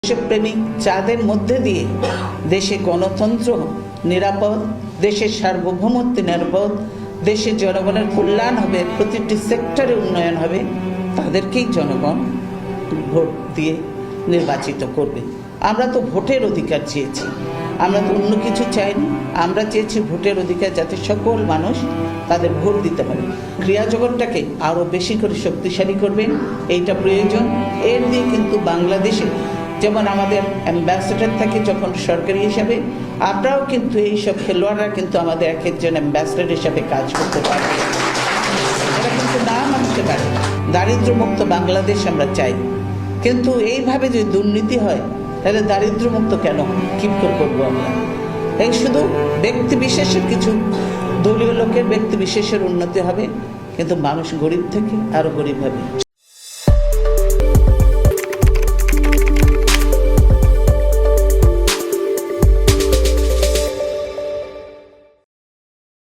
দেশপ্রেমিক যাদের মধ্যে দিয়ে দেশে গণতন্ত্র নিরাপদ, দেশের সার্বভৌমত্ব নিরাপদ, দেশের জনগণের কল্যাণ হবে, প্রতিটি সেক্টরে উন্নয়ন হবে, তাদেরকেই জনগণ ভোট দিয়ে নির্বাচিত করবে। আমরা তো ভোটের অধিকার চেয়েছি, আমরা তো অন্য কিছু চাইনি। আমরা চেয়েছি ভোটের অধিকার, যাতে সকল মানুষ তাদের ভোট দিতে পারে। ক্রিয়া জগৎটাকে আরও বেশি করে শক্তিশালী করবেন, এইটা প্রয়োজন। এর দিয়ে কিন্তু বাংলাদেশে যেমন আমাদের অ্যাম্বাসেডার থাকে যখন সরকারি হিসাবে, আমরাও কিন্তু এইসব খেলোয়াড়রা কিন্তু আমাদের এক একজন অ্যাম্বাসেডার হিসাবে কাজ করতে পারে। এটা কিন্তু না মানতে পারে। দারিদ্র্যমুক্ত বাংলাদেশ আমরা চাই, কিন্তু এইভাবে যদি দুর্নীতি হয় তাহলে দারিদ্র্যমুক্ত কেন, কি করবো আমরা? এই শুধু ব্যক্তি বিশেষের, কিছু দলীয় লোকের ব্যক্তি বিশেষের উন্নতি হবে, কিন্তু মানুষ গরিব থেকে আরো গরিব হবে।